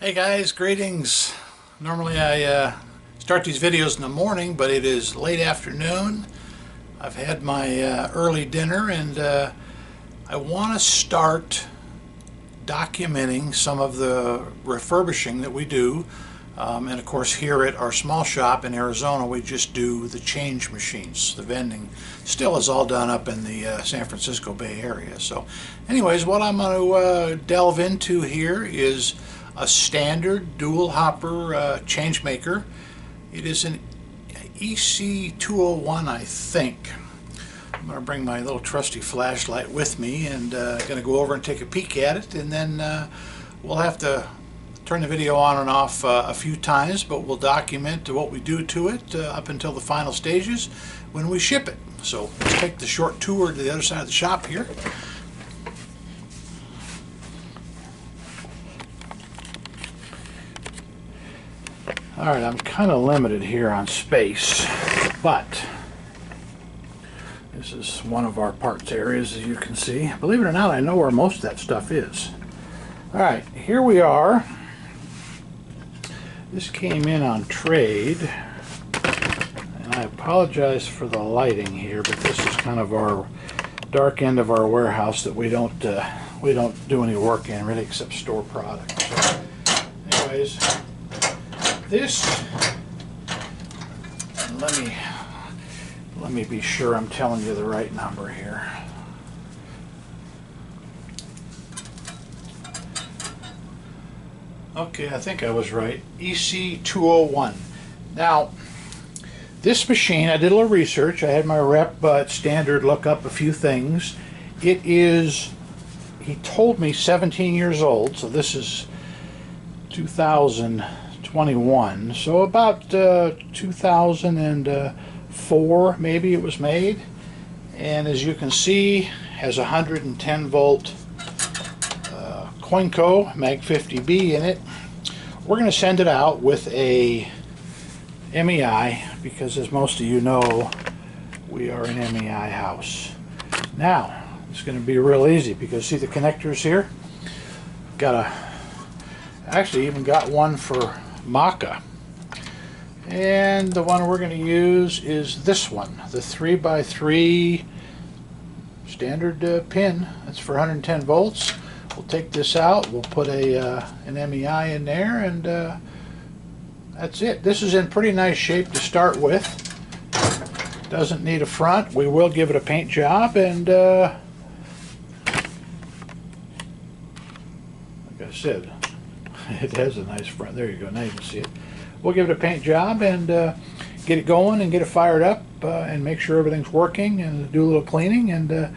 Hey guys, greetings. Normally I start these videos in the morning, but it is late afternoon. I've had my early dinner and I want to start documenting some of the refurbishing that we do. And of course here at our small shop in Arizona we just do the change machines. The vending still is all done up in the San Francisco Bay Area. So anyways, what I'm going to delve into here is a standard dual hopper Changemaker. It is an EC201, I think. I'm going to bring my little trusty flashlight with me and going to go over and take a peek at it, and then we'll have to turn the video on and off a few times, but we'll document what we do to it up until the final stages when we ship it. So let's take the short tour to the other side of the shop here. Alright, I'm kind of limited here on space, but this is one of our parts areas, as you can see. Believe it or not, I know where most of that stuff is. Alright, here we are. This came in on trade, and I apologize for the lighting here, but this is kind of our dark end of our warehouse that we don't do any work in really except store products. So, anyways, this, let me be sure I'm telling you the right number here. Okay, I think I was right. EC201. Now, this machine, I did a little research. I had my rep at Standard look up a few things. It is, he told me, 17 years old, so this is 2021. So about 2004 maybe it was made. And as you can see, has a 110 volt Coinco Mag 50B in it. We're going to send it out with a MEI because, as most of you know, we are an MEI house. Now it's going to be real easy because see the connectors here? Actually even got one for Maca, and the one we're going to use is this one, the 3x3 standard pin. That's for 110 volts. We'll take this out, we'll put an MEI in there, and that's it. This is in pretty nice shape to start with. Doesn't need a front. We will give it a paint job, and like I said, it has a nice front. There you go, now you can see it. We'll give it a paint job and get it going and get it fired up and make sure everything's working and do a little cleaning and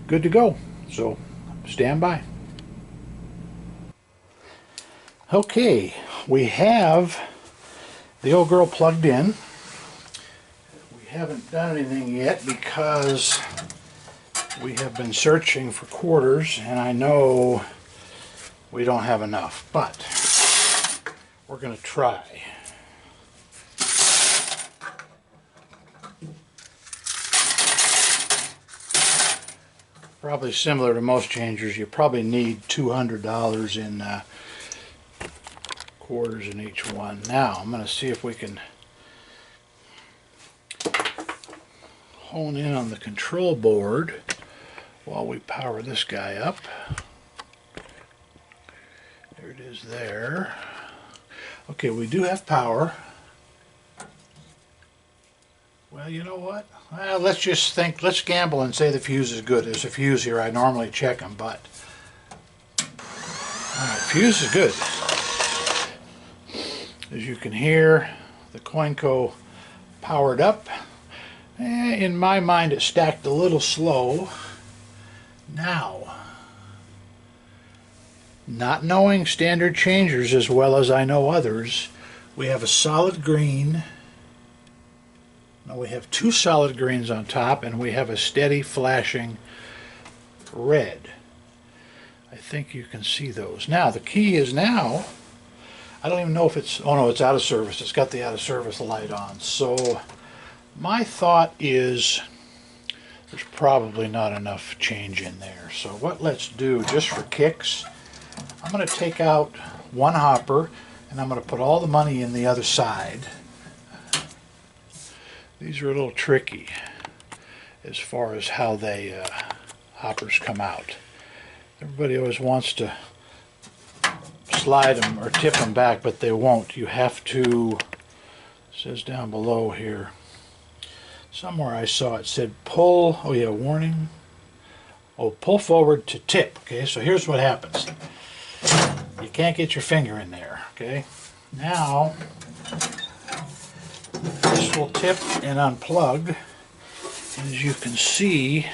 good to go. So stand by. Okay, we have the old girl plugged in. We haven't done anything yet because we have been searching for quarters, and I know we don't have enough, but we're going to try. Probably similar to most changers, you probably need $200 in quarters in each one. Now I'm going to see if we can hone in on the control board while we power this guy up. There it is there. Okay, we do have power. Well, you know what? Well, let's just think, let's gamble and say the fuse is good. There's a fuse here. I normally check them, but alright, fuse is good. As you can hear, the Coinco powered up. In my mind, it stacked a little slow. Now, not knowing standard changers as well as I know others, we have a solid green. Now we have two solid greens on top, and we have a steady flashing red. I think you can see those. Now the key is now, I don't even know if it's, oh no, it's out of service. It's got the out of service light on. So my thought is there's probably not enough change in there. So what let's do, just for kicks, I'm going to take out one hopper, and I'm going to put all the money in the other side. These are a little tricky as far as how they hoppers come out. Everybody always wants to slide them or tip them back, but they won't. You have to, it says down below here, somewhere I saw it said pull, oh yeah, warning. Oh, pull forward to tip. Okay, so here's what happens. You can't get your finger in there, okay? Now, this will tip and unplug. As you can see,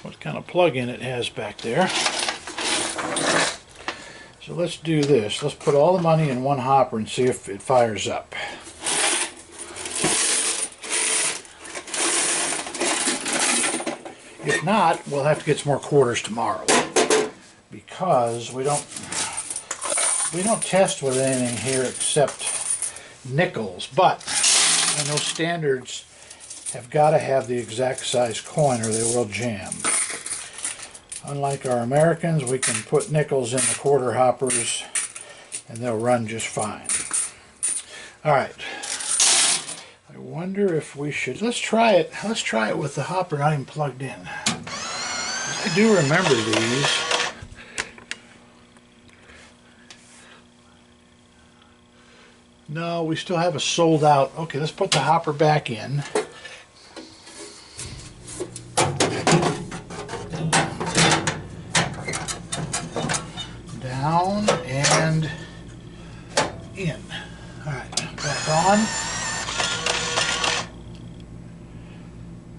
what kind of plug-in it has back there. So let's do this. Let's put all the money in one hopper and see if it fires up. If not, we'll have to get some more quarters tomorrow, because we don't test with anything here except nickels. But I know standards have got to have the exact size coin or they will jam. Unlike our Americans, we can put nickels in the quarter hoppers and they'll run just fine. Alright, I wonder if we should, let's try it with the hopper not even plugged in. I do remember these. No, we still have a sold out. Okay, let's put the hopper back in. Down and in. Alright, back on.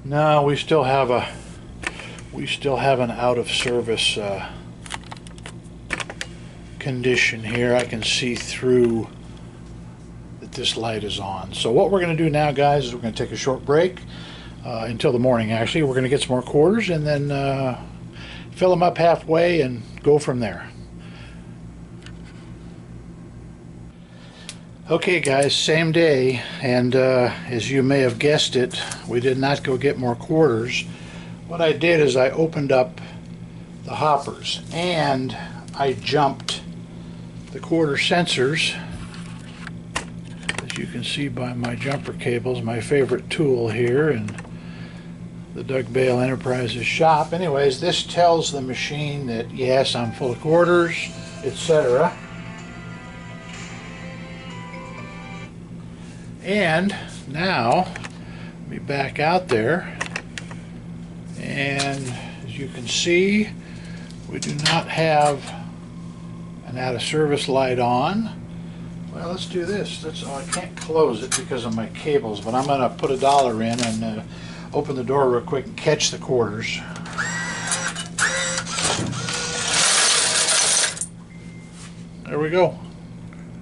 No, we still have an out of service condition here. I can see through that this light is on. So what we're going to do now, guys, is we're going to take a short break until the morning. Actually, we're going to get some more quarters and then fill them up halfway and go from there. Okay guys, same day, and as you may have guessed it, we did not go get more quarters. What I did is I opened up the hoppers and I jumped the quarter sensors, as you can see by my jumper cables, my favorite tool here in the Doug Bale Enterprises shop. Anyways, this tells the machine that yes, I'm full of quarters, etc. And now, let me back out there, and as you can see, we do not have an out of service light on. Well, let's do this. Oh, I can't close it because of my cables, but I'm going to put $1 in and open the door real quick and catch the quarters. There we go.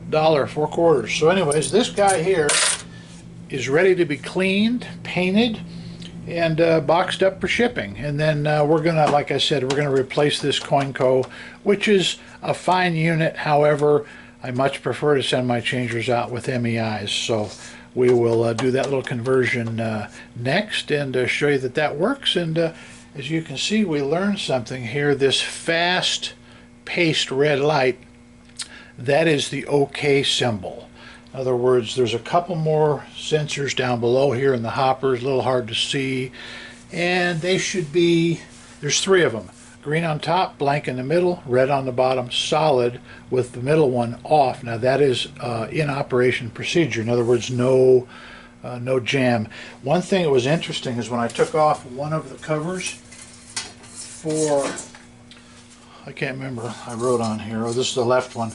$1, 4 quarters. So anyways, this guy here is ready to be cleaned, painted, and boxed up for shipping. And then we're gonna, like I said, we're gonna replace this Coinco, which is a fine unit. However, I much prefer to send my changers out with MEIs. So we will do that little conversion next and show you that that works. And as you can see, we learned something here. This fast paced red light, that is the OK symbol. In other words, there's a couple more sensors down below here in the hoppers, a little hard to see, and they should be, there's 3 of them. Green on top, blank in the middle, red on the bottom, solid with the middle one off. Now that is in operation procedure. In other words, no jam. One thing that was interesting is when I took off one of the covers for, I can't remember, I wrote on here, oh, this is the left one.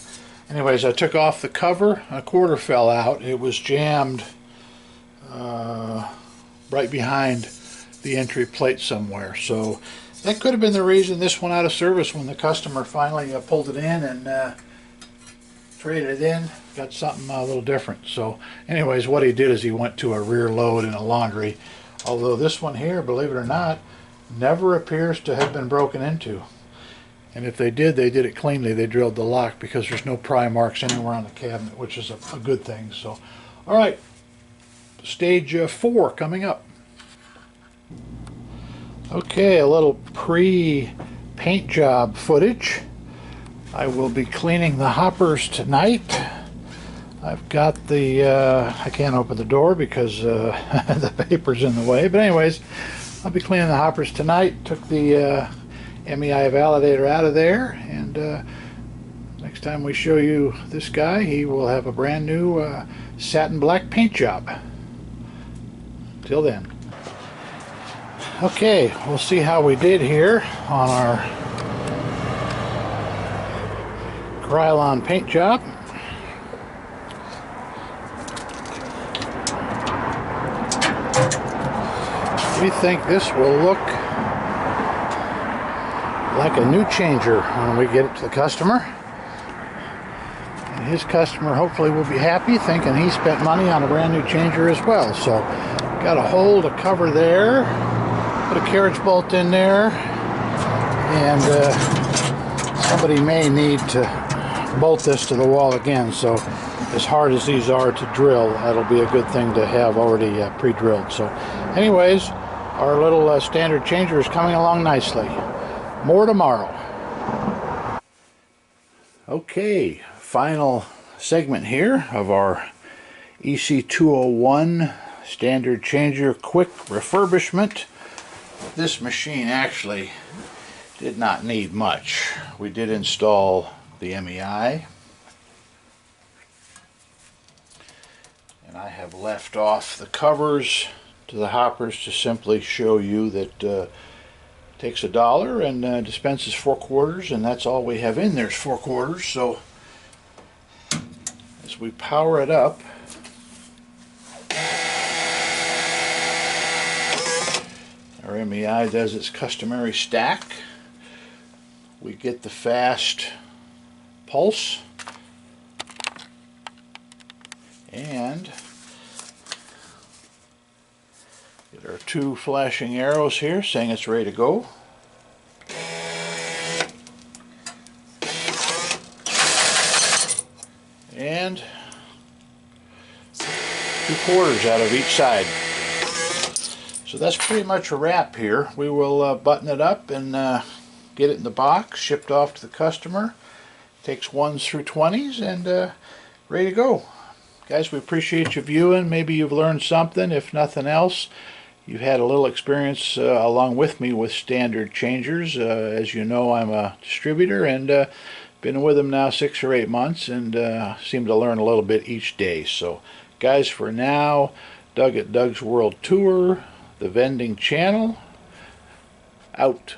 Anyways, I took off the cover, a quarter fell out. It was jammed right behind the entry plate somewhere. So that could have been the reason this went out of service when the customer finally pulled it in and traded it in. Got something a little different. So anyways, what he did is he went to a rear load in a laundry. Although this one here, believe it or not, never appears to have been broken into. And if they did it cleanly. They drilled the lock because there's no pry marks anywhere on the cabinet, which is a good thing. So, all right, stage 4 coming up. Okay, a little pre-paint job footage. I will be cleaning the hoppers tonight. I've got the, I can't open the door because the paper's in the way, but anyways, I'll be cleaning the hoppers tonight. Took the MEI validator out of there, and next time we show you this guy, he will have a brand new satin black paint job. Till then. Okay, we'll see how we did here on our Krylon paint job. We think this will look like a new changer when we get it to the customer. And his customer hopefully will be happy, thinking he spent money on a brand new changer as well. So got a hold, a cover there, put a carriage bolt in there, and somebody may need to bolt this to the wall again. So as hard as these are to drill, that'll be a good thing to have already pre-drilled. So anyways, our little standard changer is coming along nicely. More tomorrow. Okay, final segment here of our EC201 standard changer quick refurbishment. This machine actually did not need much. We did install the MEI, and I have left off the covers to the hoppers to simply show you that it takes $1 and dispenses 4 quarters, and that's all we have in there is 4 quarters. So as we power it up, our MEI does its customary stack. We get the fast pulse, and there are 2 flashing arrows here saying it's ready to go. And 2 quarters out of each side. So that's pretty much a wrap here. We will button it up and get it in the box, shipped off to the customer. Takes 1s through 20s, and ready to go. Guys, we appreciate you viewing. Maybe you've learned something. If nothing else, you've had a little experience along with me with standard changers. As you know, I'm a distributor, and been with them now 6 or 8 months, and seem to learn a little bit each day. So guys, for now, Doug at Doug's World Tour, the vending channel, out.